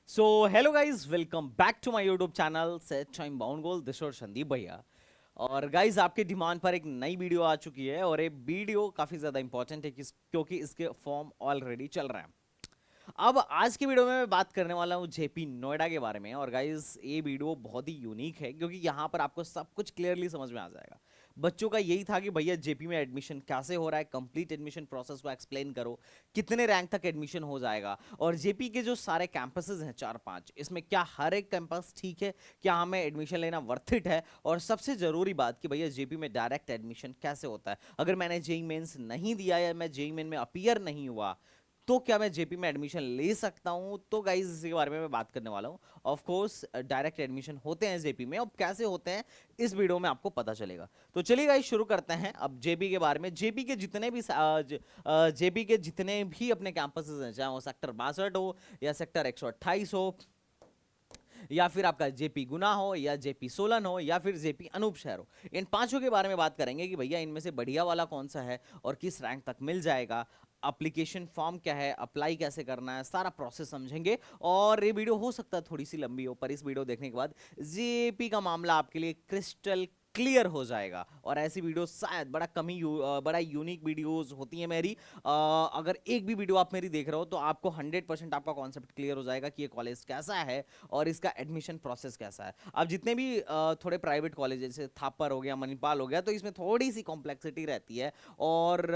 So hello guys, welcome back to my YouTube channel set time bound goal this और संदीप भैया। और guys आपके demand पर एक नई वीडियो आ चुकी है और ये वीडियो काफ़ी ज़्यादा इंपॉर्टेंट है क्योंकि इसके फॉर्म ऑलरेडी चल रहे हैं। अब आज की वीडियो में मैं बात करने वाला हूँ जेपी नोएडा के बारे में। और गाइस ये वीडियो बहुत ही यूनिक है क्योंकि यहाँ पर आपको सब कुछ क्लियरली समझ में आ जाएगा। बच्चों का यही था कि भैया जेपी में एडमिशन कैसे हो रहा है, कंप्लीट एडमिशन प्रोसेस को एक्सप्लेन करो, कितने रैंक तक एडमिशन हो जाएगा, और जेपी के जो सारे कैंपसेस हैं 4-5, इसमें क्या हर एक कैंपस ठीक है, क्या हमें एडमिशन लेना वर्थ इट है, और सबसे ज़रूरी बात कि भैया जेपी में डायरेक्ट एडमिशन कैसे होता है। अगर मैंने जेई मेंस नहीं दिया या मैं जेई मेन में अपीयर नहीं हुआ तो क्या मैं जेपी में एडमिशन ले सकता हूं। तो गाइस इसके बारे में मैं बात करने वाला हूं। ऑफ कोर्स डायरेक्ट एडमिशन होते हैं जेपी में, अब कैसे होते हैं इस वीडियो में आपको पता चलेगा। तो चलिए गाइस शुरू करते हैं अब जेपी के बारे में। जेपी के जितने भी जेपी के जितने भी अपने कैंपसेस हैं, चाहे वो सेक्टर 62 हो या सेक्टर 128 हो या फिर आपका जेपी गुना हो या जेपी सोलन हो या फिर जेपी अनूप शहर हो, इन पांचों के बारे में बात करेंगे कि भैया इनमें से बढ़िया वाला कौन सा है और किस रैंक तक मिल जाएगा, अप्लीकेशन फॉर्म क्या है, अप्लाई कैसे करना है, सारा प्रोसेस समझेंगे। और ये वीडियो हो सकता है थोड़ी सी लंबी हो, पर इस वीडियो देखने के बाद जेपी का मामला आपके लिए क्रिस्टल क्लियर हो जाएगा। और ऐसी वीडियो शायद बड़ा यूनिक वीडियोस होती है मेरी। अगर एक भी वीडियो आप मेरी देख रहे हो तो आपको 100% आपका कॉन्सेप्ट क्लियर हो जाएगा कि ये कॉलेज कैसा है और इसका एडमिशन प्रोसेस कैसा है। अब जितने भी थोड़े प्राइवेट कॉलेज जैसे थापर हो गया, मणिपाल हो गया, तो इसमें थोड़ी सी कॉम्प्लेक्सिटी रहती है और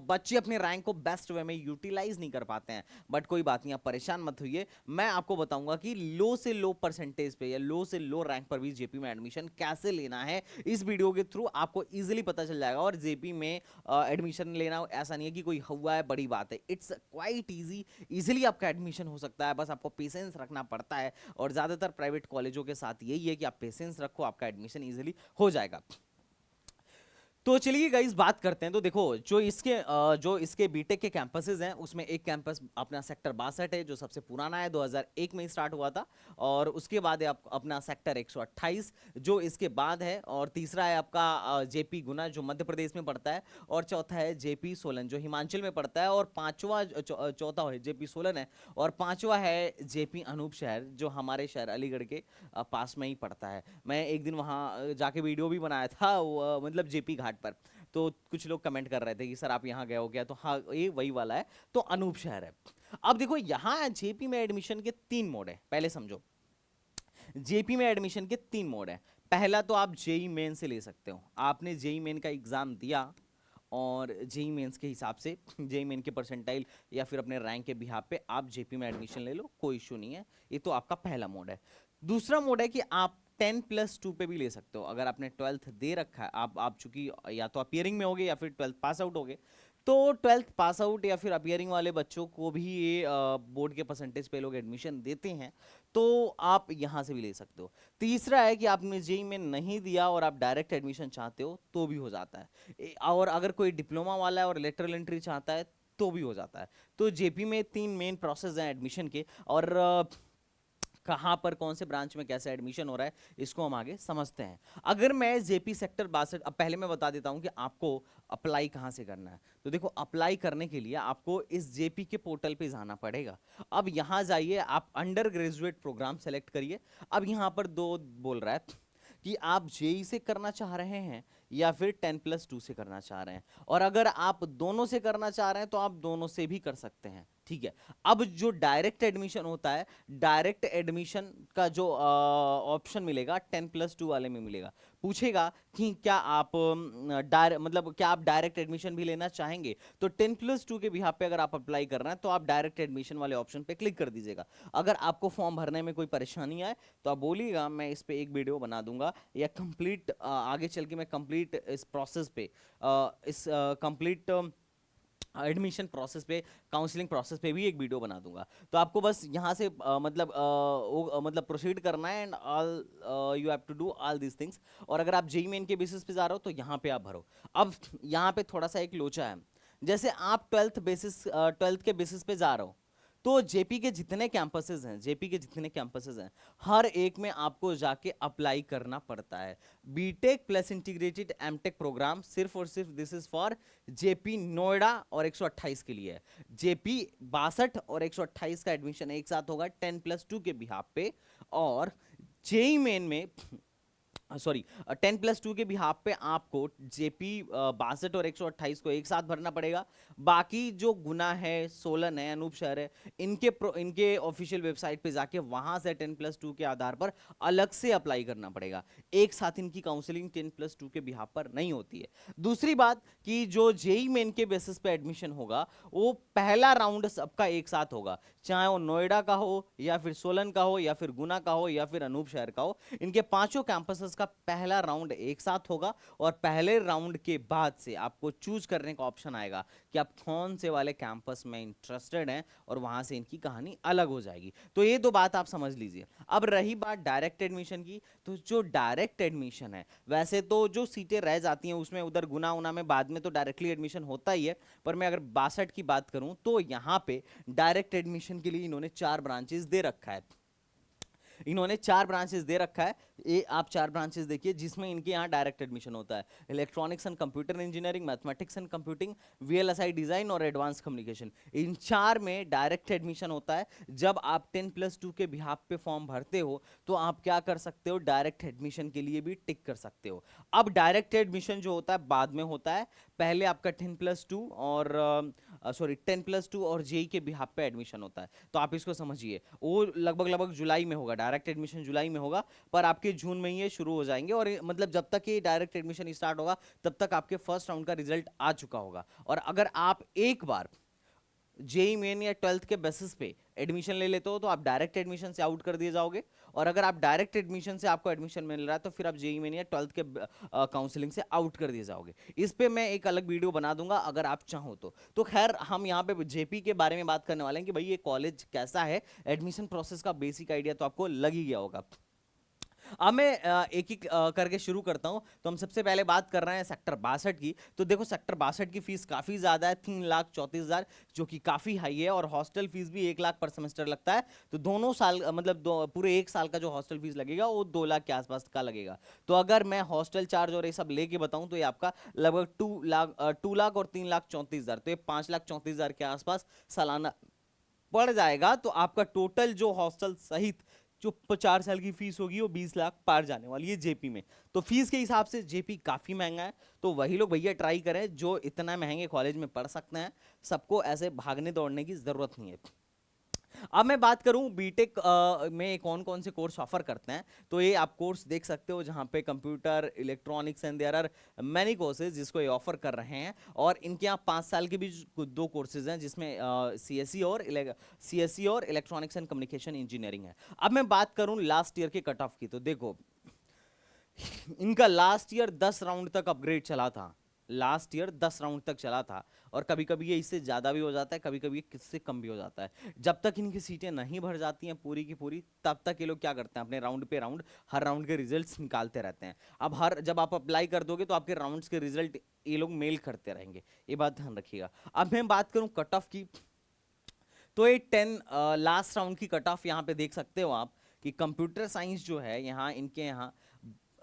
बच्चे अपने रैंक को बेस्ट वे में यूटिलाइज नहीं कर पाते हैं। बट कोई बात नहीं, आप परेशान मत होइए, मैं आपको बताऊंगा कि लो से लो परसेंटेज पे या लो से लो रैंक पर भी जेपी में एडमिशन कैसे लेना है। इस वीडियो के थ्रू आपको इजीली पता चल जाएगा। और जेपी में एडमिशन लेना ऐसा नहीं है कि कोई हुआ है बड़ी बात है, इट्स क्वाइट इजी, इजीली आपका एडमिशन हो सकता है, बस आपको पेशेंस रखना पड़ता है। और ज़्यादातर प्राइवेट कॉलेजों के साथ यही है कि आप पेशेंस रखो, आपका एडमिशन इजीली हो जाएगा। तो चलिए गाइस बात करते हैं। तो देखो जो इसके बीटेक के कैंपसेस हैं उसमें एक कैंपस अपना सेक्टर 62 है जो सबसे पुराना है, 2001 में ही स्टार्ट हुआ था। और उसके बाद है अपना सेक्टर 128 जो इसके बाद है। और तीसरा है आपका जेपी गुना जो मध्य प्रदेश में पड़ता है। और चौथा है जेपी सोलन जो हिमाचल में पड़ता है। और पांचवा चौथा है जेपी सोलन है। और पांचवा है जेपी अनूप शहर जो हमारे शहर अलीगढ़ के पास में ही पड़ता है। मैं एक दिन वहाँ जाके वीडियो भी बनाया था मतलब जेपी घाट पर। तो कुछ लोग कमेंट कर रहे थे कि सर आप यहाँ गए हो क्या, तो हाँ ये वही वाला है, तो अनूप शहर है। अब देखो यहाँ जेपी में एडमिशन के 3 मोड है, पहले समझो। जेपी में एडमिशन के 3 मोड है। पहला तो आप जेई मेन से ले सकते हो, आपने जेई मेन का एग्जाम दिया और जेई मेंस के हिसाब से जेई मेन के परसेंटाइल या फिर अपने रैंक के बिहाफ पे आप जेपी में एडमिशन ले लो, कोई इशू नहीं है। ये तो आपका पहला मोड है। दूसरा मोड है कि आप 10+2 पे भी ले सकते हो। अगर आपने 12th दे रखा है, आप चूंकि या तो अपियरिंग में होगे या फिर 12th पास आउट होगे, तो 12th पास आउट या फिर अपियरिंग वाले बच्चों को भी ये बोर्ड के परसेंटेज पे लोग एडमिशन देते हैं, तो आप यहाँ से भी ले सकते हो। तीसरा है कि आपने जेई में नहीं दिया और आप डायरेक्ट एडमिशन चाहते हो तो भी हो जाता है। और अगर कोई डिप्लोमा वाला है और लेटरल एंट्री चाहता है तो भी हो जाता है। तो जेपी में 3 मेन प्रोसेस हैं एडमिशन के। और कहाँ पर कौन से ब्रांच में कैसे एडमिशन हो रहा है इसको हम आगे समझते हैं। अगर मैं जेपी सेक्टर 62, अब पहले मैं बता देता हूँ कि आपको अप्लाई कहाँ से करना है। तो देखो अप्लाई करने के लिए आपको इस जेपी के पोर्टल पे जाना पड़ेगा। अब यहाँ जाइए, आप अंडर ग्रेजुएट प्रोग्राम सेलेक्ट करिए। अब यहाँ पर दो बोल रहा है कि आप जेई से करना चाह रहे हैं या फिर 10+2 से करना चाह रहे हैं। और अगर आप दोनों से करना चाह रहे हैं तो आप दोनों से भी कर सकते हैं, ठीक है। अब जो डायरेक्ट एडमिशन होता है, डायरेक्ट एडमिशन का जो ऑप्शन मिलेगा 10+2 वाले में मिलेगा। पूछेगा कि क्या आप मतलब क्या आप डायरेक्ट एडमिशन भी लेना चाहेंगे, तो 10+2 के बिहाफ पे अगर आप अप्लाई कर रहे हैं तो आप डायरेक्ट एडमिशन वाले ऑप्शन पे क्लिक कर दीजिएगा। अगर आपको फॉर्म भरने में कोई परेशानी आए तो आप बोलिएगा, मैं इस पे एक वीडियो बना दूंगा, या कंप्लीट आगे चल के मैं कंप्लीट इस प्रोसेस पे इस कंप्लीट एडमिशन प्रोसेस पे, काउंसलिंग प्रोसेस पे भी एक वीडियो बना दूंगा। तो आपको बस यहाँ से मतलब प्रोसीड करना है and all you have to do all these things. और अगर आप जेई मेन के बेसिस पे जा रहे हो तो यहाँ पे आप भरो। अब यहाँ पे थोड़ा सा एक लोचा है, जैसे आप 12th के बेसिस पे जा रहे हो तो जेपी के जितने कैंपसेस हैं, जेपी के जितने कैंपसेस हैं, हर एक में आपको जाके अप्लाई करना पड़ता है। BTech plus integrated MTech program सिर्फ और सिर्फ this is for JP Noida और 128 के लिए है। जेपी 62 और 128 का एडमिशन एक साथ होगा 10+2 के बिहाफ पे, और जेई मेन में सॉरी 10+2 के बिहाफ पे आपको जेपी 62 और 128 को एक साथ भरना पड़ेगा। बाकी जो गुना है, सोलन है, अनूप शहर है, इनके ऑफिशियल वेबसाइट पे जाके वहां से 10+2 के आधार पर अलग से अप्लाई करना पड़ेगा। एक साथ इनकी काउंसलिंग 10+2 के बिहाफ पर नहीं होती है। दूसरी बात कि जो जेई मेन के बेसिस पे एडमिशन होगा वो पहला राउंड सबका एक साथ होगा, चाहे वो नोएडा का हो या फिर सोलन का हो या फिर गुना का हो या फिर अनूप शहर का हो। इनके पांचों कैंपसेस का पहला राउंड एक साथ होगा और पहले राउंड के बाद से आपको चूज करने का ऑप्शन आएगा कि आप कौन से वाले कैंपस में इंटरेस्टेड हैं, और वहां से इनकी कहानी अलग हो जाएगी। तो ये दो बात आप समझ लीजिए। अब रही बात डायरेक्ट एडमिशन की, तो जो डायरेक्ट एडमिशन है, वैसे तो जो सीटें रह जाती हैं उसमें उधर गुना उना में बाद में तो डायरेक्टली एडमिशन होता ही है, पर मैं अगर 62 की बात करूं तो यहां पे डायरेक्ट एडमिशन के लिए इन्होंने 4 ब्रांचेस दे रखा है। इन्होंने 4 ब्रांचेस दे रखा है, ये आप 4 ब्रांचेस देखिए जिसमें इनके यहाँ डायरेक्ट एडमिशन होता है। Electronics and computer engineering, mathematics and computing, VLSI design और एडवांस कम्युनिकेशन, इन 4 में डायरेक्ट एडमिशन होता है। जब आप 10+2 के बिहाफ पे फॉर्म भरते हो तो आप क्या कर सकते हो, डायरेक्ट एडमिशन के लिए भी टिक कर सकते हो। अब डायरेक्ट एडमिशन जो होता है बाद में होता है, पहले आपका 10+2 और 10+2 और जेई के बिहाफ पे एडमिशन होता है। तो आप इसको समझिए, वो लगभग जुलाई में होगा, डायरेक्ट एडमिशन जुलाई में होगा, पर आपके जून में ये शुरू हो जाएंगे। और मतलब जब तक ये डायरेक्ट एडमिशन स्टार्ट होगा तब तक आपके फर्स्ट राउंड का रिजल्ट आ चुका होगा। और अगर आप एक बार जेई मेन या 12th के बेसिस पे एडमिशन ले लेते हो तो आप डायरेक्ट एडमिशन से आउट कर दिए जाओगे। और अगर आप डायरेक्ट एडमिशन से आपको एडमिशन मिल रहा है तो फिर आप जेई मेन या 12th के काउंसलिंग से आउट कर दिए जाओगे। इस पे मैं एक अलग वीडियो बना दूंगा अगर आप चाहो तो खैर हम यहाँ पे जेपी के बारे में बात करने वाले हैं कि भाई ये कॉलेज कैसा है। एडमिशन प्रोसेस का बेसिक आइडिया तो आपको लग ही गया होगा। अब मैं एक एक करके शुरू करता हूं। तो हम सबसे पहले बात कर रहे हैं सेक्टर 62 की। तो देखो सेक्टर 62 की फीस काफी ज्यादा है, 3,34,000, जो कि काफी हाई है। और हॉस्टल फीस भी 1 लाख पर सेमेस्टर लगता है। तो दोनों साल मतलब पूरे एक साल का जो हॉस्टल फीस लगेगा वो 2 लाख के आसपास का लगेगा। तो अगर मैं हॉस्टल चार्ज और ये सब लेके बताऊं तो ये आपका लगभग 2 लाख और 3,34,000, तो ये 5,34,000 के आसपास सालाना पड़ जाएगा। तो आपका टोटल जो हॉस्टल सहित जो 4 साल की फीस होगी वो 20 लाख पार जाने वाली है जेपी में। तो फीस के हिसाब से जेपी काफी महंगा है। तो वही लोग भैया ट्राई करें जो इतना महंगे कॉलेज में पढ़ सकते हैं। सबको ऐसे भागने दौड़ने की जरूरत नहीं है। अब मैं बात करूं बीटेक में कौन कौन से कोर्स ऑफर करते हैं। तो ये आप कोर्स देख सकते हो जहां पे computer, electronics and there are many courses जिसको ये ऑफर कर रहे हैं। और इनके यहाँ 5 साल के भी 2 कोर्सेज हैं जिसमें सीएससी और इलेक्ट्रॉनिक्स एंड कम्युनिकेशन इंजीनियरिंग है। अब मैं बात करूं लास्ट ईयर के कट ऑफ की, तो देखो इनका लास्ट ईयर 10 राउंड तक अपग्रेड चला था। लास्ट ईयर 10 राउंड तक चला था। और कभी कभी ये इससे ज्यादा भी हो जाता है, कभी कभी ये किससे कम भी हो जाता है। जब तक इनकी सीटें नहीं भर जाती हैं पूरी की पूरी, तब तक ये लोग क्या करते हैं, अपने राउंड पे राउंड हर राउंड के रिजल्ट्स निकालते रहते हैं। अब जब आप अप्लाई कर दोगे तो आपके राउंड्स के रिजल्ट ये लोग मेल करते रहेंगे, ये बात ध्यान रखिएगा। अब मैं बात करूं कट ऑफ की, तो ये 10 लास्ट राउंड की कट ऑफ यहाँ पे देख सकते हो आप कि कंप्यूटर साइंस जो है यहाँ इनके यहाँ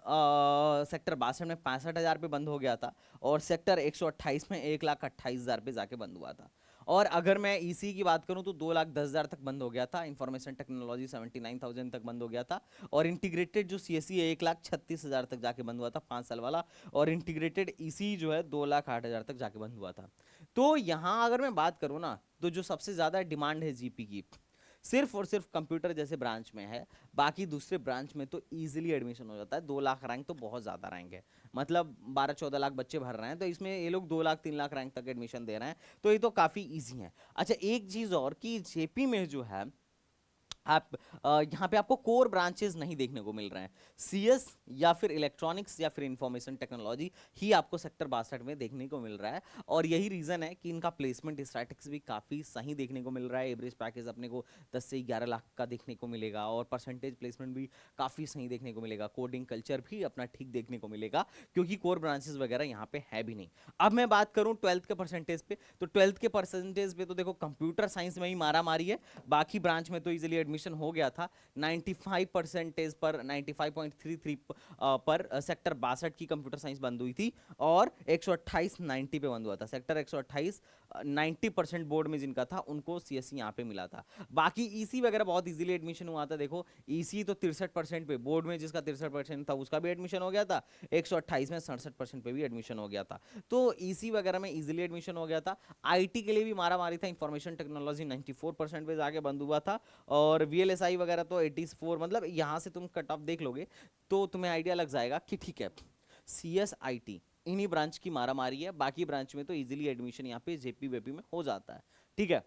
सेक्टर 62 में 65,000 पे बंद हो गया था। और सेक्टर 128 में 1,28,000 पे जाके बंद हुआ था। और अगर मैं ईसी की बात करूं तो 2,10,000 तक बंद हो गया था। इंफॉर्मेशन टेक्नोलॉजी 79,000 तक बंद हो गया था। और इंटीग्रेटेड जो सीएससी है 1,36,000 तक जाके बंद हुआ था 5 साल वाला। और इंटीग्रेटेड ईसी जो है 2,08,000 तक जाके बंद हुआ था। तो यहाँ अगर मैं बात करूँ ना, तो जो सबसे ज़्यादा डिमांड है जीपी की सिर्फ और सिर्फ कंप्यूटर जैसे ब्रांच में है। बाकी दूसरे ब्रांच में तो इजीली एडमिशन हो जाता है। 2 लाख रैंक तो बहुत ज़्यादा रैंक है, मतलब 12-14 लाख बच्चे भर रहे हैं, तो इसमें ये लोग 2 लाख 3 लाख रैंक तक एडमिशन दे रहे हैं। तो ये तो काफ़ी ईजी है। अच्छा एक चीज़ और कि जेपी में जो है आप यहाँ पे आपको कोर ब्रांचेस नहीं देखने को मिल रहे हैं। सीएस या फिर इलेक्ट्रॉनिक्स या फिर इंफॉर्मेशन टेक्नोलॉजी ही आपको सेक्टर 62 में देखने को मिल रहा है। और यही रीजन है कि इनका प्लेसमेंट स्टैटिक्स भी काफी सही देखने को मिल रहा है। एवरेज पैकेज अपने को 10 से 11 लाख का देखने को मिलेगा और परसेंटेज प्लेसमेंट भी काफी सही देखने को मिलेगा। कोडिंग कल्चर भी अपना ठीक देखने को मिलेगा क्योंकि कोर ब्रांचेस वगैरह यहाँ पे है भी नहीं। अब मैं बात करूँ ट्वेल्थ के परसेंटेज पे, तो ट्वेल्थ के परसेंटेज पे तो देखो कंप्यूटर साइंस में ही मारा मारी है, बाकी ब्रांच में तो इजीली एडमिशन हो गया था। 95 परसेंटेज पर 95.33 पर सेक्टर 62 की कंप्यूटर साइंस बंद हुई थी और 128 90 पे बंद हुआ था। सेक्टर 128 90% बोर्ड में जिनका था उनको सीएससी यहाँ पे मिला था। बाकी ईसी वगैरह बहुत इजीली एडमिशन हुआ था। देखो ईसी तो 63% पे, बोर्ड में जिसका 63% था उसका भी एडमिशन हो गया था, 128 में 67% पे भी एडमिशन हो गया था। तो ईसी वगैरह में इजीली एडमिशन हो गया था। आईटी के लिए भी मारा मारी था, इंफॉर्मेशन टेक्नोलॉजी 94% पे जाके बंद हुआ था और वीएलएसआई वगैरह तो 84, मतलब यहाँ से तुम कट ऑफ देख लोगे तो तुम्हें आइडिया लग जाएगा कि ठीक है सीएस आईटी इन्हीं ब्रांच की मारा मारी है। बाकी ब्रांच में तो इजीली एडमिशन यहाँ पे जेपी वेपी में हो जाता है। ठीक है,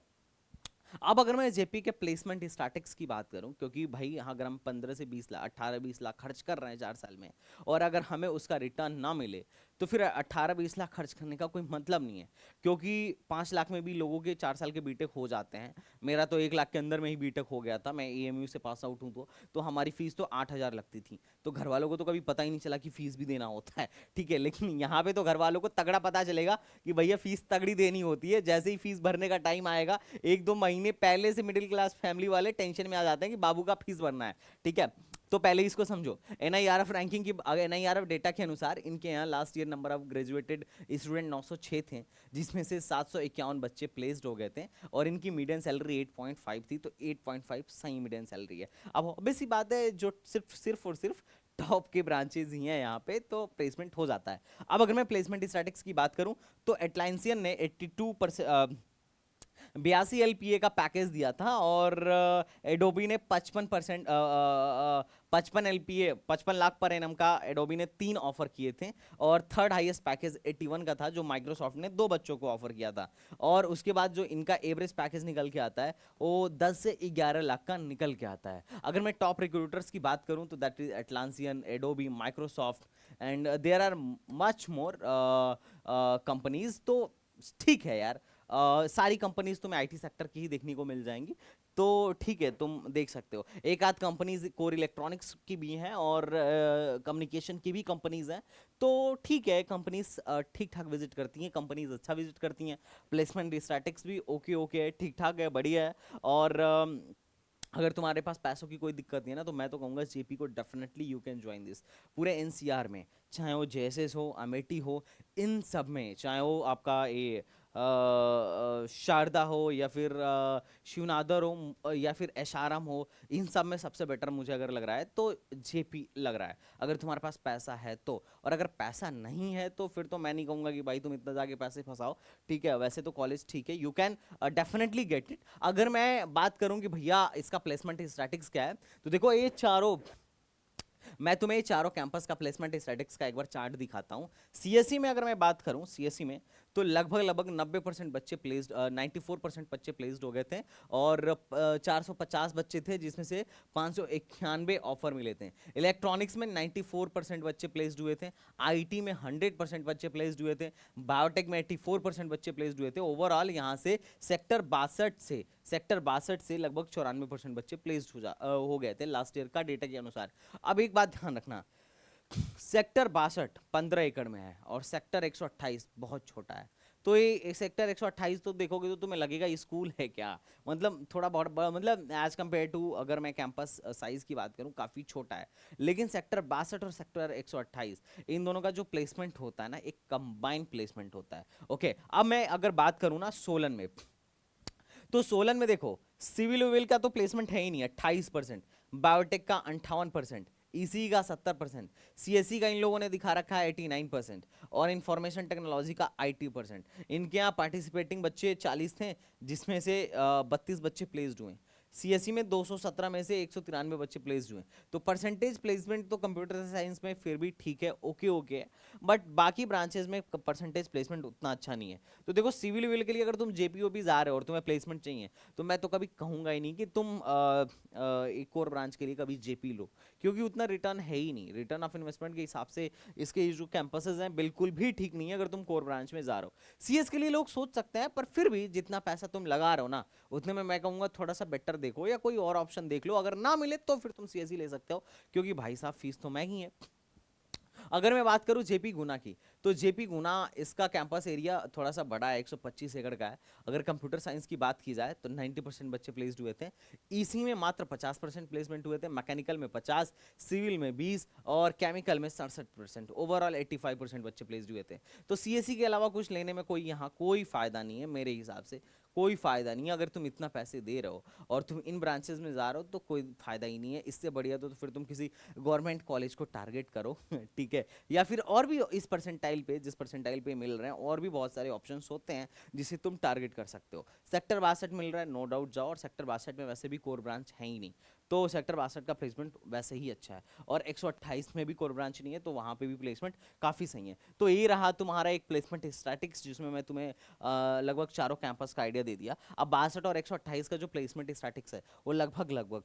अब अगर मैं जेपी के प्लेसमेंट स्टैटिक्स की बात करूं, क्योंकि भाई यहाँ अगर हम 15 से 20 लाख 18-20 लाख खर्च कर रहे हैं 4 साल में और अगर हमें उसका रिटर्न ना मिले तो फिर 18-20 लाख खर्च करने का कोई मतलब नहीं है। क्योंकि 5 लाख में भी लोगों के 4 साल के बीटेक हो जाते हैं। मेरा तो 1 लाख के अंदर में ही बीटेक हो गया था, मैं एएमयू से पास आउट हूँ। तो हमारी फीस तो 8,000 लगती थी, तो घर वालों को तो कभी पता ही नहीं चला कि फीस भी देना होता है। ठीक है, लेकिन यहाँ पे तो घर वालों को तगड़ा पता चलेगा कि भैया फीस तगड़ी देनी होती है। जैसे ही फीस भरने का टाइम आएगा 1-2 महीने पहले से मिडिल क्लास फैमिली वाले टेंशन में आ जाते हैं कि बाबू का फीस भरना है। ठीक है, तो पहले इसको समझो। एनआईआरएफ रैंकिंग की, एनआईआरएफ डेटा के अनुसार इनके यहाँ last year number of graduated student 906 थे, जिसमें से 751 बच्चे प्लेस्ड हो गए थे और इनकी मीडियन सैलरी 8.5 थी। तो 8.5 सही मीडियन सैलरी है। अब ऑब्वियस सी बात है, जो सिर्फ और सिर्फ टॉप के ब्रांचेज ही हैं यहाँ पे, तो प्लेसमेंट हो जाता है। अब अगर मैं प्लेसमेंट स्टैटिक्स की बात करूं तो एटलांसियन ने 82% 82 LPA का पैकेज दिया था और एडोबी ने 55% 55 LPA 55 लाख पर एनम का एडोबी ने 3 ऑफर किए थे। और थर्ड हाईएस्ट पैकेज 81 का था जो माइक्रोसॉफ्ट ने 2 बच्चों को ऑफर किया था। और उसके बाद जो इनका एवरेज पैकेज निकल के आता है वो 10 से 11 लाख का निकल के आता है। अगर मैं टॉप रिक्रूटर्स की बात करूं तो that is Atlassian, Adobe, Microsoft and there are much more companies. तो ठीक है यार, सारी कंपनीज तुम्हें आईटी सेक्टर की ही देखने को मिल जाएंगी। तो ठीक है, तुम देख सकते हो। एक आध कंपनीज कोर इलेक्ट्रॉनिक्स की भी हैं और कम्युनिकेशन की भी कंपनीज हैं। तो ठीक है, कंपनीज ठीक ठाक विजिट करती हैं, कंपनीज अच्छा विजिट करती हैं। प्लेसमेंट स्टैटिक्स भी ओके ओके है, ठीक ठाक है, बढ़िया है। और अगर तुम्हारे पास पैसों की कोई दिक्कत नहीं है ना, तो मैं तो कहूँगा जेपी को definitely you can join this. पूरे एनसीआर में, चाहे वो जेएसएस हो, अमेठी हो, इन सब में, चाहे वो आपका ये शारदा हो या फिर शिवनादर हो या फिर एशआरएम हो, इन सब में सबसे बेटर मुझे अगर लग रहा है तो जेपी लग रहा है, अगर तुम्हारे पास पैसा है तो। और अगर पैसा नहीं है तो फिर तो मैं नहीं कहूँगा कि भाई तुम इतना जाके पैसे फंसाओ। ठीक है, वैसे तो कॉलेज ठीक है, you can definitely get it. अगर मैं बात करूँ कि भैया इसका प्लेसमेंट स्टैटिक्स क्या है, तो देखो ये चारों, मैं तुम्हें ये चारों कैंपस का प्लेसमेंट स्टैटिक्स का एक बार चार्ट दिखाता हूँ। सीएससी में अगर मैं बात करूँ, सीएससी में तो लगभग लगभग 90% बच्चे प्लेस्ड, 94% बच्चे प्लेस्ड हो गए थे और 450 बच्चे थे जिसमें से 591 ऑफर मिले थे। इलेक्ट्रॉनिक्स में 94% बच्चे प्लेस्ड हुए थे, आईटी में 100% बच्चे प्लेस्ड हुए थे, बायोटेक में 84% बच्चे प्लेस्ड हुए थे। ओवरऑल यहाँ से सेक्टर 62 से लगभग 94% बच्चे प्लेस्ड हो गए थे लास्ट ईयर का डेटा के अनुसार। अब एक बात ध्यान रखना, सेक्टर 62 15 एकड़ में है और सेक्टर 128 बहुत छोटा है। तो ये सेक्टर 128 तो देखोगे तो तुम्हें लगेगा ये स्कूल है क्या, मतलब थोड़ा बहुत बड़ा, मतलब एज कम्पेयर टू अगर मैं कैंपस साइज की बात करूं काफ़ी छोटा है। लेकिन सेक्टर 62 और सेक्टर 128 इन दोनों का जो प्लेसमेंट होता है ना, एक कंबाइंड प्लेसमेंट होता है। ओके, अब मैं अगर बात करूं ना सोलन में, तो सोलन में देखो सिविल विविल का तो प्लेसमेंट है ही नहीं, 28%, बायोटेक का 58%, ईसी का 70%, सीएससी का इन लोगों ने दिखा रखा है 89% और इंफॉर्मेशन टेक्नोलॉजी का 80%। इनके यहाँ पार्टिसिपेटिंग बच्चे 40 थे जिसमें से 32 बच्चे प्लेस्ड हुए। सीएससी में 217 में से 193 बच्चे प्लेस्ड हुए। तो परसेंटेज प्लेसमेंट तो कंप्यूटर साइंस में फिर भी ठीक है, ओके ओके है, बट बाकी ब्रांचेस में परसेंटेज प्लेसमेंट उतना अच्छा नहीं है। तो देखो सिविल विल के लिए अगर तुम जेपीओपी जा रहे हो और तुम्हें प्लेसमेंट चाहिए, तो मैं तो कभी कहूंगा ही नहीं कि तुम एक और ब्रांच के लिए कभी जेपी लो, क्योंकि उतना रिटर्न है ही नहीं। रिटर्न ऑफ इन्वेस्टमेंट के हिसाब से इसके जो कैंपसेस हैं बिल्कुल भी ठीक नहीं है अगर तुम कोर ब्रांच में जा रहे हो। सीएस के लिए लोग सोच सकते हैं, पर फिर भी जितना पैसा तुम लगा रहे हो ना, उतने में मैं कहूंगा थोड़ा सा बेटर देखो या कोई और ऑप्शन देख लो। अगर ना मिले तो फिर तुम सीएस ही ले सकते हो, क्योंकि भाई साहब फीस तो महंगी है। अगर मैं बात करूं जेपी गुना की, तो जेपी गुना इसका कैंपस एरिया थोड़ा सा बड़ा है, 125 एकड़ का है। अगर कंप्यूटर साइंस की बात की जाए तो 90% बच्चे प्लेस्ड हुए थे। ईसी में मात्र 50% प्लेसमेंट हुए थे, मैकेनिकल में 50, सिविल में 20 और केमिकल में 67%। ओवरऑल 85% बच्चे प्लेस्ड हुए थे। तो सीएससी के अलावा कुछ लेने में कोई यहाँ कोई फायदा नहीं है मेरे हिसाब से, कोई फायदा नहीं है। अगर तुम इतना पैसे दे रहे हो और तुम इन ब्रांचेस में जा रहे हो तो कोई फायदा ही नहीं है। इससे बढ़िया तो फिर तुम किसी गवर्नमेंट कॉलेज को टारगेट करो ठीक है, या फिर और भी इस परसेंटाइल पे, जिस परसेंटाइल पे मिल रहे हैं, और भी बहुत सारे ऑप्शंस होते हैं जिसे तुम टारगेट कर सकते हो। सेक्टर 62 मिल रहा है, नो डाउट जाओ, और सेक्टर 62 में वैसे भी कोर ब्रांच है ही नहीं, तो सेक्टर 62 का प्लेसमेंट वैसे ही अच्छा है। और 128 में भी कोर ब्रांच नहीं है, तो वहाँ पे भी प्लेसमेंट काफ़ी सही है। तो ये रहा तुम्हारा एक प्लेसमेंट स्टैटिक्स, जिसमें मैं तुम्हें लगभग चारों कैंपस का आइडिया दे दिया। अब 62 और 128 का जो प्लेसमेंट स्टैटिक्स है वो लगभग लगभग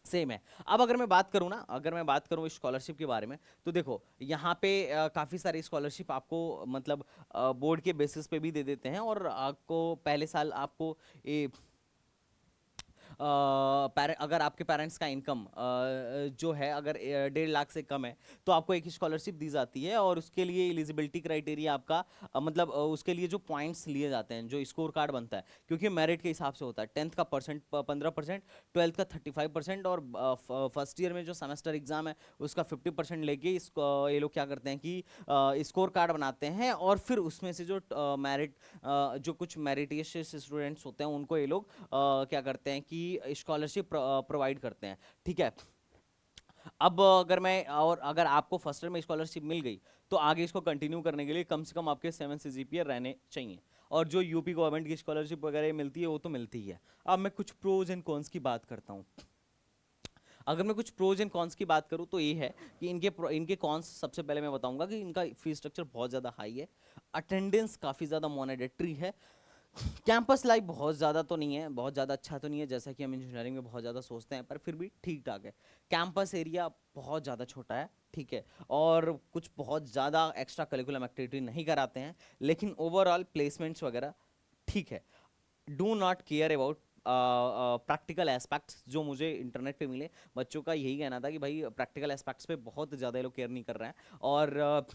सेम है। अब अगर मैं बात करूं ना, अगर मैं बात करूं स्कॉलरशिप के बारे में, तो देखो यहाँ पे काफ़ी सारी स्कॉलरशिप आपको मतलब बोर्ड के बेसिस पे भी दे देते हैं, और आपको पहले साल आपको ये अगर आपके पेरेंट्स का इनकम जो है अगर 1.5 लाख से कम है, तो आपको एक स्कॉलरशिप दी जाती है। और उसके लिए एलिजिबिलिटी क्राइटेरिया आपका मतलब उसके लिए जो पॉइंट्स लिए जाते हैं, जो स्कोर कार्ड बनता है, क्योंकि मेरिट के हिसाब से होता है। 10th का परसेंट 15%, 12th का 35%, और फर्स्ट ईयर में जो सेमेस्टर एग्जाम है उसका 50% लेके ये लोग क्या करते हैं कि स्कोर कार्ड बनाते हैं, और फिर उसमें से जो मेरिट जो कुछ मेरिटियस स्टूडेंट्स होते हैं उनको ये लोग क्या करते हैं कि स्कॉलरशिप प्रोवाइड करते हैं। ठीक है, अब अगर मैं, और अगर आपको फर्स्ट ईयर में स्कॉलरशिप मिल गई, तो आगे इसको कंटिन्यू करने के लिए कम से कम आपके 7 सीजीपीए रहने चाहिए। और जो यूपी गवर्नमेंट की स्कॉलरशिप वगैरह मिलती है वो तो मिलती ही है। अब मैं कुछ प्रोज एंड कॉन्स की बात करता हूँ। अगर मैं कुछ प्रोज एंड कॉन्स की बात करूँ तो ये है कि इनके कॉन्स सबसे पहले मैं बताऊंगा कि इनका फीस स्ट्रक्चर बहुत ज़्यादा हाई है, अटेंडेंस काफ़ी ज़्यादा मॉनिटरी है, कैंपस लाइफ बहुत ज़्यादा तो नहीं है, बहुत ज़्यादा अच्छा तो नहीं है जैसा कि हम इंजीनियरिंग में बहुत ज़्यादा सोचते हैं, पर फिर भी ठीक ठाक है। कैंपस एरिया बहुत ज़्यादा छोटा है, ठीक है, और कुछ बहुत ज़्यादा एक्स्ट्रा करिकुलम एक्टिविटी नहीं कराते हैं, लेकिन ओवरऑल प्लेसमेंट्स वगैरह ठीक है। Do not care about practical aspects, जो मुझे इंटरनेट पे मिले बच्चों का यही कहना था कि भाई प्रैक्टिकल एस्पेक्ट्स पे बहुत ज़्यादा ये लोग केयर नहीं कर रहे हैं, और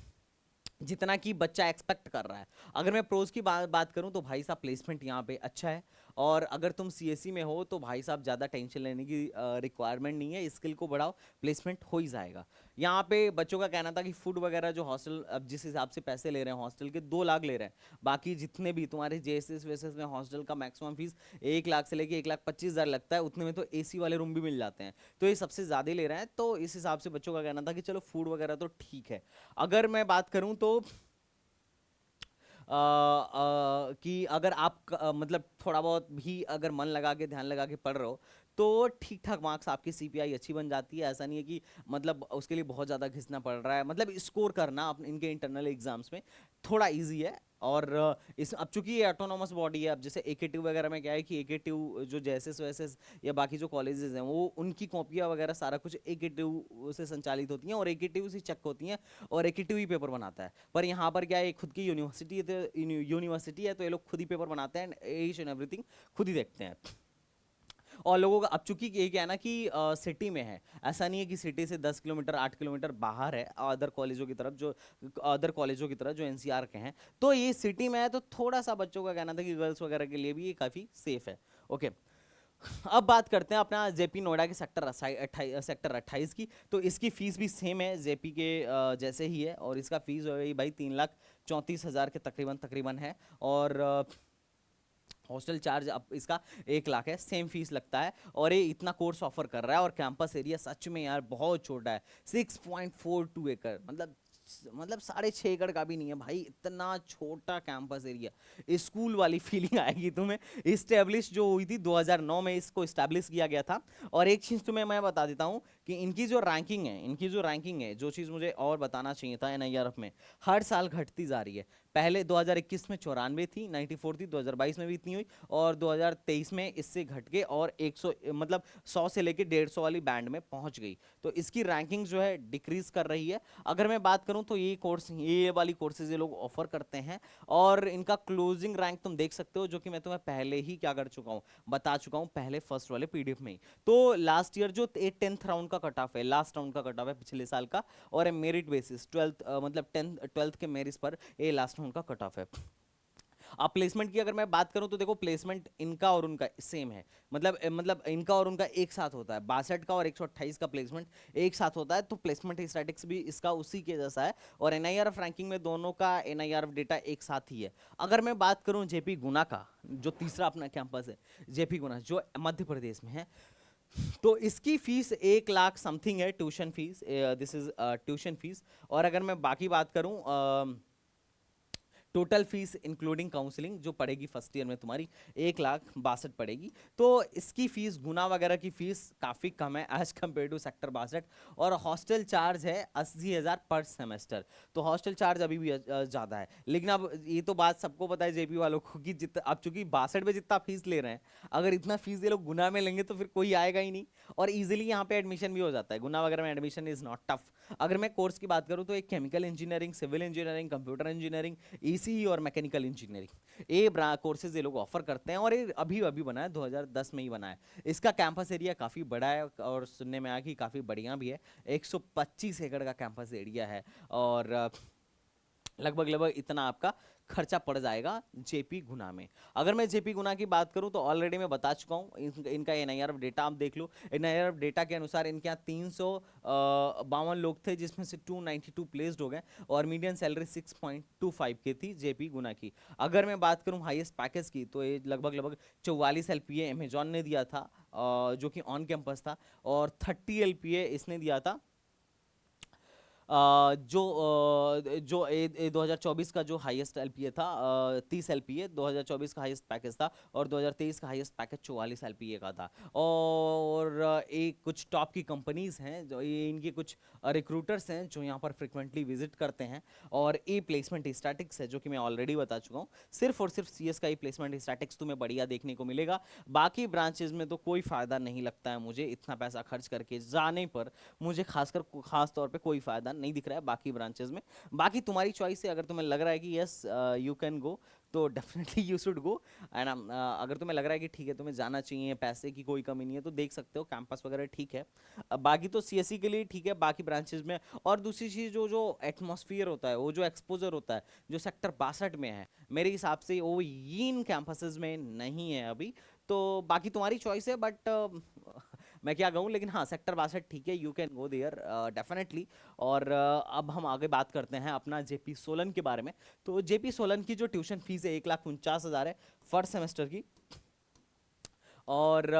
जितना कि बच्चा एक्सपेक्ट कर रहा है। अगर मैं प्रोज की बात करूं तो भाई साहब प्लेसमेंट यहाँ पे अच्छा है, और अगर तुम सीएससी में हो तो भाई साहब ज़्यादा टेंशन लेने की रिक्वायरमेंट नहीं है, स्किल को बढ़ाओ, प्लेसमेंट हो ही जाएगा। यहाँ पे बच्चों का कहना था कि फूड वगैरह जो हॉस्टल, अब जिस हिसाब से पैसे ले रहे हैं हॉस्टल के 2 लाख ले रहे हैं, बाकी जितने भी तुम्हारे जेएसएस वेसेस में हॉस्टल का मैक्सिमम फीस 1 लाख से लेके 1,25,000 लगता है, उतने में तो एसी वाले रूम भी मिल जाते हैं, तो ये सबसे ज़्यादा ले रहे हैं। तो इस हिसाब से बच्चों का कहना था कि चलो फूड वगैरह तो ठीक है। अगर मैं बात करूँ तो कि अगर आप मतलब थोड़ा बहुत भी अगर मन लगा के ध्यान लगा के पढ़ रहे हो तो ठीक ठाक मार्क्स आपकी सीपीआई अच्छी बन जाती है। ऐसा नहीं है कि मतलब उसके लिए बहुत ज़्यादा घिसना पड़ रहा है, मतलब स्कोर करना अपने इनके इंटरनल एग्जाम्स में थोड़ा इजी है। और इस अब चूंकि ये ऑटोनॉमस बॉडी है, अब जैसे एकेटिव वगैरह में क्या है कि एकेटिव जो जेएसएस वैसेस या बाकी जो कॉलेजेस हैं वो उनकी कॉपियाँ वगैरह सारा कुछ एकेटिव से संचालित होती हैं, और एकेटिव से चेक होती हैं, और एकेटिव ही पेपर बनाता है। पर यहाँ पर क्या है, खुद की यूनिवर्सिटी है, तो ये लोग खुद ही पेपर बनाते हैं, ईच एंड एवरीथिंग खुद ही देखते हैं। और लोगों का अब चूंकि ये क्या है ना कि सिटी में है, ऐसा नहीं है कि सिटी से 10 किलोमीटर 8 किलोमीटर बाहर है अदर कॉलेजों की तरफ, जो एनसीआर के हैं, तो ये सिटी में है, तो थोड़ा सा बच्चों का कहना था कि गर्ल्स वगैरह के लिए भी ये काफ़ी सेफ है। ओके, अब बात करते हैं अपना जेपी नोएडा के सेक्टर 28 की। तो इसकी फीस भी सेम है जेपी के जैसे ही है, और इसका फीस हो गई भाई 3,34,000 के तकरीबन तकरीबन है, और हॉस्टल चार्ज अब इसका 1 लाख है, सेम फीस लगता है, और ये इतना कोर्स ऑफर कर रहा है, और कैंपस एरिया सच में यार बहुत छोटा है, 6.42 एकड़, मतलब मतलब 6.5 एकड़ का भी नहीं है भाई, इतना छोटा कैंपस एरिया, स्कूल वाली फीलिंग आएगी तुम्हें। इस्टेब्लिश जो हुई थी 2009 में, इसको इस्टेब्लिश किया गया था। और एक चीज तुम्हें मैं बता देता हूँ कि इनकी जो रैंकिंग है, जो चीज मुझे और बताना चाहिए था एनआईआरएफ में, हर साल घटती जा रही है। पहले 2021 में 94 थी, 94 थी, 2022 में भी इतनी हुई, और 2023 में इससे घट के और 100, मतलब 100 से लेके 150 वाली बैंड में पहुंच गई। तो इसकी रैंकिंग जो है डिक्रीज कर रही है। अगर मैं बात करूं तो ये वाली कोर्सेज ये लोग ऑफर करते हैं, और इनका क्लोजिंग रैंक तुम देख सकते हो, जो कि मैं तुम्हें पहले ही क्या कर चुका हूं, बता चुका हूं पहले फर्स्ट वाले पीडीएफ में ही। तो लास्ट ईयर जो 10th राउंड का कट ऑफ है, लास्ट राउंड का कट ऑफ है पिछले साल का, और मेरिट बेसिस 12th, मतलब 10th के मेरिट पर ये लास्ट राउंड का कट ऑफ है। अब प्लेसमेंट की अगर मैं बात करूं तो देखो, प्लेसमेंट इनका और उनका सेम है, मतलब इनका और उनका एक साथ होता है, 62 का और 128 का प्लेसमेंट एक साथ होता है। तो प्लेसमेंट स्टैटिक्स भी इसका उसी के जैसा है, और एनआईआरएफ रैंकिंग में दोनों का एनआईआरएफ डेटा एक साथ ही है। अगर मैं बात करूं जेपी गुना का, जो तीसरा अपना कैंपस है, जेपी गुना जो मध्य प्रदेश में है, तो इसकी फीस 1 लाख समथिंग है, tuition fees, this is tuition fees. और अगर मैं बाकी बात करूं, टोटल फीस इंक्लूडिंग काउंसलिंग जो पड़ेगी फर्स्ट ईयर में तुम्हारी, 1,62,000 पड़ेगी। तो इसकी फीस, गुना वगैरह की फीस काफ़ी कम है एज कम्पेयर टू सेक्टर 62। और हॉस्टल चार्ज है 80,000 पर सेमेस्टर। तो हॉस्टल चार्ज अभी भी ज़्यादा है, लेकिन अब ये तो बात सबको पता है जेपी वालों को कि जितना अब चूंकि 62 में जितना फीस ले रहे हैं, अगर इतना फीस ये लोग गुना में लेंगे तो फिर कोई आएगा ही नहीं, और इजीली यहाँ पे एडमिशन भी हो जाता है। गुना वगैरह में एडमिशन इज नॉट टफ। अगर मैं कोर्स की बात करूँ तो एक chemical engineering, civil engineering, computer engineering, ECE और मैकेनिकल इंजीनियरिंग, ये कोर्सेज ये लोग ऑफर करते हैं, और ये अभी अभी बना है, 2010 में ही बना है। इसका कैंपस एरिया काफ़ी बड़ा है, और सुनने में आया कि काफ़ी बढ़िया भी है। 125 एकड़ का कैंपस एरिया है, और लगभग लगभग इतना आपका खर्चा पड़ जाएगा जेपी गुना में। अगर मैं जेपी गुना की बात करूं तो ऑलरेडी मैं बता चुका हूं, इनका एनआईआरएफ डेटा आप देख लो। एनआईआरएफ डेटा के अनुसार इनके यहाँ 352 लोग थे, जिसमें से 292 प्लेस्ड हो गए, और मीडियन सैलरी 6.25 की थी जेपी गुना की। अगर मैं बात करूं हाईएस्ट पैकेज की, तो ये लगभग लगभग 44 एलपीए अमेजॉन ने दिया था, जो कि ऑन कैंपस था, और 30 एलपीए इसने दिया था, जो 2024 का जो हाईएस्ट एलपीए था, 30 एलपीए 2024 का हाईएस्ट पैकेज था, और 2023 का हाईएस्ट पैकेज 44 एलपीए का था। और एक कुछ टॉप की कंपनीज हैं, जो ये इनके कुछ रिक्रूटर्स हैं जो यहाँ पर फ्रिक्वेंटली विजिट करते हैं, और ये प्लेसमेंट स्टैटिक्स है जो कि मैं ऑलरेडी बता चुका हूँ। सिर्फ और सिर्फ सीएस का ही प्लेसमेंट स्टैटिक्स तुम्हें बढ़िया देखने को मिलेगा। बाकी ब्रांचेज में तो कोई फ़ायदा नहीं लगता है मुझे, इतना पैसा खर्च करके जाने पर मुझे खास तौर पे कोई फ़ायदा नहीं दिख रहा है बाकी ब्रांचेस में। बाकी तुम्हारी चॉइस है, अगर तुम्हें लग रहा है कि यस यू कैन गो, तो definitely you should go. And अगर तुम्हें लग रहा है कि ठीक है तुम्हें जाना चाहिए, पैसे की कोई कमी नहीं है, तो देख सकते हो, कैंपस वगैरह ठीक है। बाकी तो सीएससी के लिए ठीक है, बाकी ब्रांचेस में। और दूसरी चीज़, जो एटमॉस्फियर होता है, वो जो एक्सपोजर होता है, जो सेक्टर 62 में है, मेरे हिसाब से वो इन कैंपसेस में नहीं है अभी। तो बाकी तुम्हारी चॉइस है, बट मैं क्या कहूँ, लेकिन हाँ सेक्टर 62 ठीक है, you can go there definitely. और अब हम आगे बात करते हैं अपना जेपी सोलन के बारे में। तो जेपी सोलन की जो ट्यूशन फीस है 1,49,000 है फर्स्ट सेमेस्टर की, और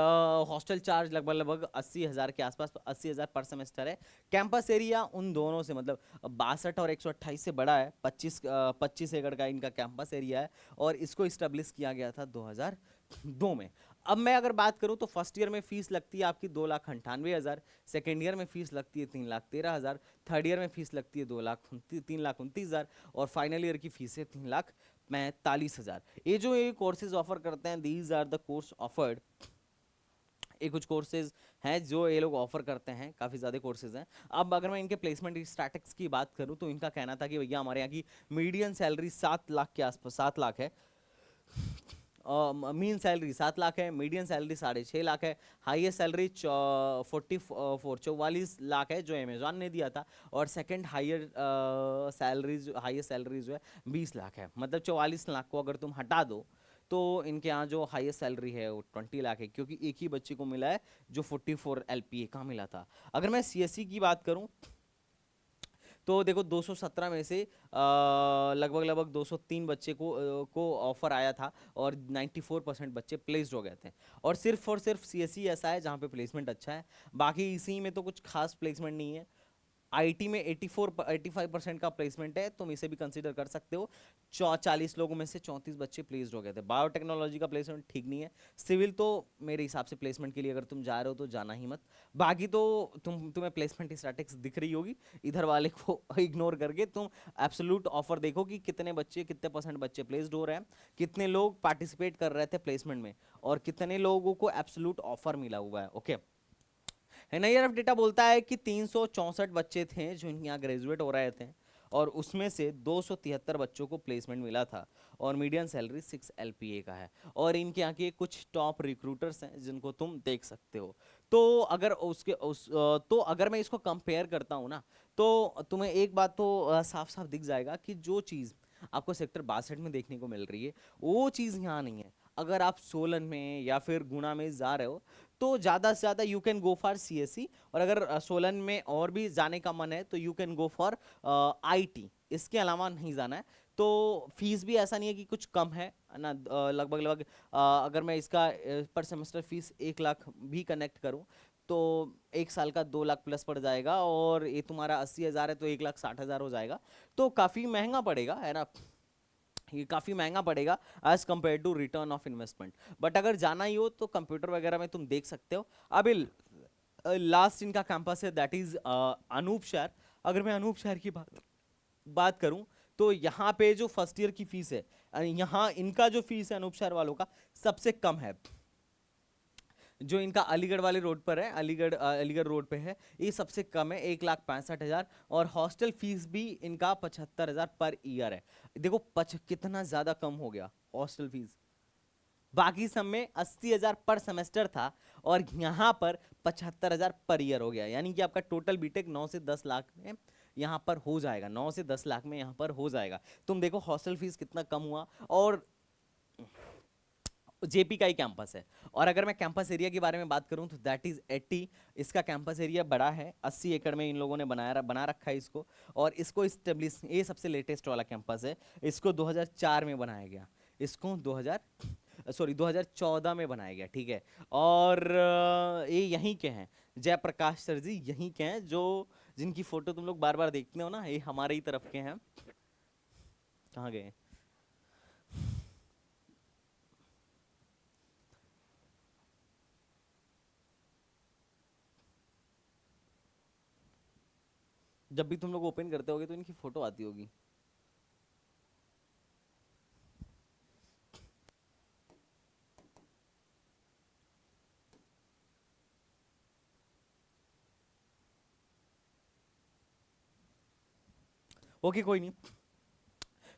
हॉस्टल चार्ज लगभग लगभग 80,000 के आसपास, 80,000 पर सेमेस्टर है। कैंपस एरिया उन दोनों से, मतलब 62 और 128 से बड़ा है, 25 एकड़ का इनका कैंपस एरिया है, और इसको इस्टेब्लिश किया गया था 2002 में। अब मैं अगर बात करूं तो फर्स्ट ईयर में फीस लगती है आपकी 2,98,000, सेकेंड ईयर में फीस लगती है 3,13,000, थर्ड ईयर में फीस लगती है 3,29,000, और फाइनल ईयर की फीस है 3,45,000। ये कोर्सेज ऑफर करते हैं, these are the course offered. ये कुछ कोर्सेज हैं जो ये लोग ऑफर करते हैं, काफ़ी ज़्यादा कोर्सेज हैं। अब अगर मैं इनके प्लेसमेंट स्टैटिक्स की बात करूं तो इनका कहना था कि भैया हमारे यहाँ की मीडियन सैलरी 7 लाख के आसपास, 7 लाख है, मीन सैलरी 7 लाख है, मीडियन सैलरी 6.5 लाख है, हाईएस्ट सैलरी 44 लाख है जो अमेजॉन ने दिया था, और सेकंड हाईएस्ट सैलरी जो है 20 लाख है। मतलब 44 लाख को अगर तुम हटा दो तो इनके यहाँ जो हाईएस्ट सैलरी है वो 20 लाख है, क्योंकि एक ही बच्चे को मिला है जो 44 एलपीए का मिला था। अगर मैं सीएससी की बात करूँ तो देखो 217 में से लगभग लगभग 203 बच्चे को ऑफर आया था, और 94% बच्चे प्लेस्ड हो गए थे। और सिर्फ सीएससी ऐसा है जहाँ पे प्लेसमेंट अच्छा है, बाकी इसी में तो कुछ खास प्लेसमेंट नहीं है। आईटी में 85% का प्लेसमेंट है, तुम इसे भी कंसीडर कर सकते हो। 40 लोगों में से 34 बच्चे प्लेस्ड हो गए थे। बायोटेक्नोलॉजी का प्लेसमेंट ठीक नहीं है। सिविल तो मेरे हिसाब से प्लेसमेंट के लिए अगर तुम जा रहे हो तो जाना ही मत। बाकी तो तुम्हें प्लेसमेंट स्टैटिस्टिक्स दिख रही होगी, इधर वाले को इग्नोर करके तुम एब्सोल्यूट ऑफर देखो कि कितने बच्चे, कितने परसेंट बच्चे प्लेस्ड हो रहे हैं, कितने लोग पार्टिसिपेट कर रहे थे प्लेसमेंट में, और कितने लोगों को एब्सोल्यूट ऑफर मिला हुआ है। ओके, एनआईआरएफ डेटा बोलता है कि 364 बच्चे थे जो यहाँ ग्रेजुएट हो रहे थे, और उसमें से 273 बच्चों को प्लेसमेंट मिला था, और मीडियन सैलरी 6 एलपीए का है। और इनके यहाँ के कुछ टॉप रिक्रूटर्स हैं जिनको तुम देख सकते हो। तो अगर तो अगर मैं इसको कंपेयर करता हूँ ना, तो तुम्हें एक बात तो साफ साफ दिख जाएगा कि जो चीज़ आपको सेक्टर 62 में देखने को मिल रही है वो चीज़ यहाँ नहीं है। अगर आप सोलन में या फिर गुना में जा रहे हो तो ज़्यादा से ज़्यादा you can go for CSC, और अगर सोलन में और भी जाने का मन है तो you can go for IT, इसके अलावा नहीं जाना है। तो फीस भी ऐसा नहीं है कि कुछ कम है ना, लगभग लगभग अगर मैं इसका पर सेमेस्टर फीस 1 लाख भी कनेक्ट करूं तो एक साल का 2 लाख प्लस पड़ जाएगा, और ये तुम्हारा 80 हज़ार है तो 1,60,000 हो जाएगा। तो काफ़ी महंगा पड़ेगा, है ना, ये काफ़ी महंगा पड़ेगा as compare to return of investment. But अगर जाना ही हो तो कंप्यूटर वगैरह में तुम देख सकते हो। अभी लास्ट इनका कैंपस है दैट इज अनूप शहर। अगर मैं अनूप शहर की बात करूं तो यहाँ पे जो फर्स्ट ईयर की फीस है, यहाँ इनका जो फीस है अनूप शहर वालों का सबसे कम है। जो इनका अलीगढ़ वाले रोड पर है, अलीगढ़ रोड पे है, ये सबसे कम है 1,65,000, और हॉस्टल फीस भी इनका 75,000 पर ईयर है। देखो कितना ज्यादा कम हो गया हॉस्टल फीस। बाकी सब में 80,000 पर सेमेस्टर था, और यहाँ पर 75,000 पर ईयर हो गया। यानी कि आपका टोटल बीटेक 9 से 10 लाख में यहाँ पर हो जाएगा, 9 से 10 लाख में यहाँ पर हो जाएगा। तुम देखो हॉस्टल फीस कितना कम हुआ, और जेपी का ही कैंपस है। और अगर मैं कैंपस एरिया के बारे में बात करूं तो दैट इज 80। इसका कैंपस एरिया बड़ा है, 80 एकड़ में इन लोगों ने बना रखा है इसको। और इसको इस्टेब्लिश, ये सबसे लेटेस्ट वाला कैंपस है, इसको 2004 में बनाया गया। इसको 2014 में बनाया गया, ठीक है। और ये यहीं के हैं, जयप्रकाश सर जी यहीं के हैं, जो जिनकी फोटो तुम लोग बार बार देखते हो ना, ये हमारे ही तरफ के हैं। कहाँ गए? जब भी तुम लोग ओपन करते होगे तो इनकी फोटो आती होगी। ओके, कोई नहीं।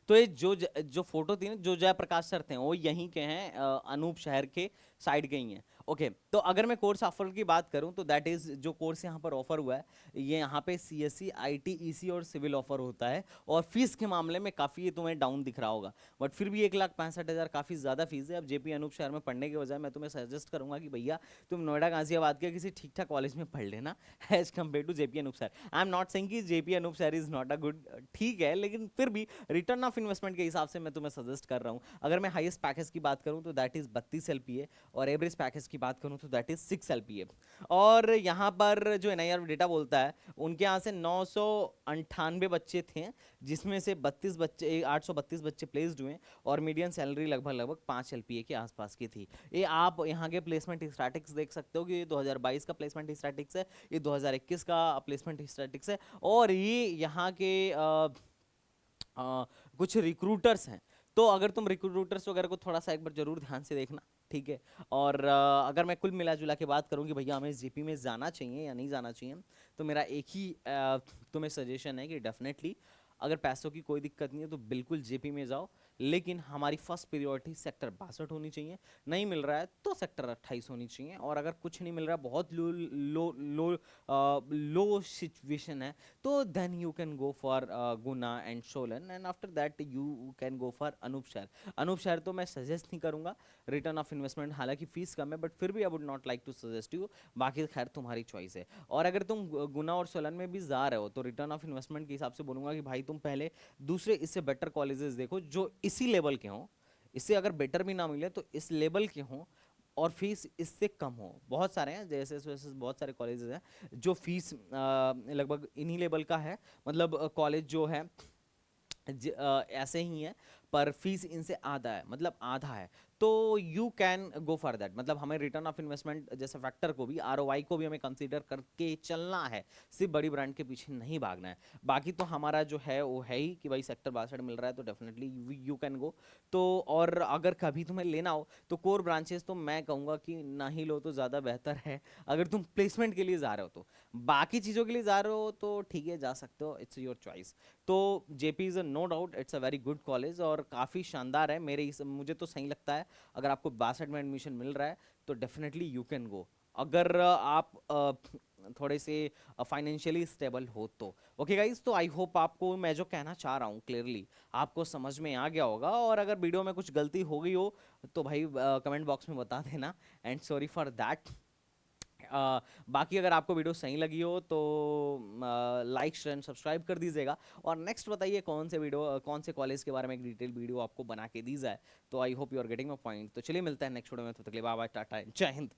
तो ये जो फोटो थी ना, जो जयप्रकाश सर थे वो यहीं के हैं, अनूप शहर के साइड के ही हैं। ओके, तो अगर मैं कोर्स ऑफर की बात करूं तो दैट इज जो कोर्स यहाँ पर ऑफर हुआ है, ये यहाँ पे सीएससी, आईटी, ईसी और सिविल ऑफर होता है। और फीस के मामले में काफ़ी ये तुम्हें डाउन दिख रहा होगा, बट फिर भी 1,65,000 काफ़ी ज़्यादा फीस है। अब जेपी अनूप शहर में पढ़ने के बजाय मैं तुम्हें सजेस्ट करूंगा कि भैया तुम नोएडा गाजियाबाद के किसी ठीक ठाक कॉलेज में पढ़ लेना as compare to JP Anupshahr. I am not saying कि JP Anupshahr is not a good, ठीक है, लेकिन फिर भी रिटर्न ऑफ इन्वेस्टमेंट के हिसाब से मैं तुम्हें सजेस्ट कर रहा हूँ। अगर मैं हाईएस्ट पैकेज की बात करूँ तो दैट इज 32 एलपीए, और एवरेज पैकेज की बात करूँ तो दैट इज 6 एलपीए। और यहाँ पर जो एनआईआर डेटा बोलता है, उनके यहाँ से 998 बच्चे थे, जिसमें से 832 बच्चे प्लेस्ड हुए, और मीडियन सैलरी लगभग लगभग 5 एलपीए के आसपास की थी। ये आप यहाँ के प्लेसमेंट स्टैटिक्स देख सकते हो कि ये 2022 का प्लेसमेंट स्टैटिक्स है, ये 2021 का प्लेसमेंट स्टैटिक्स है, और ये यहाँ के कुछ रिक्रूटर्स हैं। तो अगर तुम रिक्रूटर्स वगैरह को थोड़ा सा एक बार जरूर ध्यान से देखना, ठीक है। और अगर मैं कुल मिला जुला के बात करूं कि भैया हमें जेपी में जाना चाहिए या नहीं जाना चाहिए, तो मेरा एक ही तुम्हें सजेशन है कि डेफिनेटली अगर पैसों की कोई दिक्कत नहीं है तो बिल्कुल जेपी में जाओ, लेकिन हमारी फर्स्ट प्रियोरिटी सेक्टर 62 होनी चाहिए। नहीं मिल रहा है तो सेक्टर 28 होनी चाहिए, और अगर कुछ नहीं मिल रहा है, बहुत लो लो लो लो सिचुएशन है, तो then you can go for Guna and Solan, and after that you can go for Anupshahr. Anupshahr तो मैं सजेस्ट नहीं करूंगा, रिटर्न ऑफ इन्वेस्टमेंट हालांकि फीस कम है, बट फिर भी I would not like to suggest you. बाकी खैर तुम्हारी चॉइस है। और अगर तुम गुना और सोलन में भी जा रहे हो तो रिटर्न ऑफ इन्वेस्टमेंट के हिसाब से बोलूंगा कि भाई तुम पहले दूसरे इससे बेटर कॉलेजेस देखो जो इसी लेवल के हों, इससे अगर बेटर भी ना मिले तो इस लेवल के हों, और फीस इससे कम हो। बहुत सारे हैं, जैसे जैसे बहुत सारे कॉलेजेस हैं जो फीस लगभग इन्हीं लेवल का है, मतलब कॉलेज जो है ऐसे ही है, पर फीस इनसे आधा है, मतलब आधा है। तो you can go for that, मतलब हमें रिटर्न ऑफ इन्वेस्टमेंट जैसे फैक्टर को भी, आरओआई को भी हमें कंसीडर करके चलना है, सिर्फ बड़ी ब्रांड के पीछे नहीं भागना है। बाकी तो हमारा जो है वो है ही कि भाई सेक्टर बाय मिल रहा है तो डेफिनेटली यू कैन गो। तो और अगर कभी तुम्हें लेना हो तो कोर ब्रांचेस तो मैं कहूँगा कि ना ही लो तो ज़्यादा बेहतर है, अगर तुम प्लेसमेंट के लिए जा रहे हो तो। बाकी चीज़ों के लिए जा रहे हो तो ठीक है, जा सकते हो, इट्स योर चॉइस। तो JP is no doubt it's a very good college और काफ़ी शानदार है, मुझे तो सही लगता है। अगर आपको 62 में एडमिशन मिल रहा है तो डेफिनेटली यू कैन गो, अगर आप थोड़े से फाइनेंशियली स्टेबल हो तो। ओके गाइज, तो आई होप आपको मैं जो कहना चाह रहा हूँ क्लियरली आपको समझ में आ गया होगा, और अगर वीडियो में कुछ गलती हो गई हो तो भाई कमेंट बॉक्स में बता देना, एंड सॉरी फॉर दैट। बाकी अगर आपको वीडियो सही लगी हो तो लाइक शेयर एंड सब्सक्राइब कर दीजिएगा, और नेक्स्ट बताइए कौन से वीडियो कौन से कॉलेज के बारे में एक डिटेल वीडियो आपको बना के दी जाए। तो I hope you are getting my point. तो चलिए मिलते हैं नेक्स्ट वीडियो में, तब तक के लिए बाय बाय, टाटा, जय हिंद।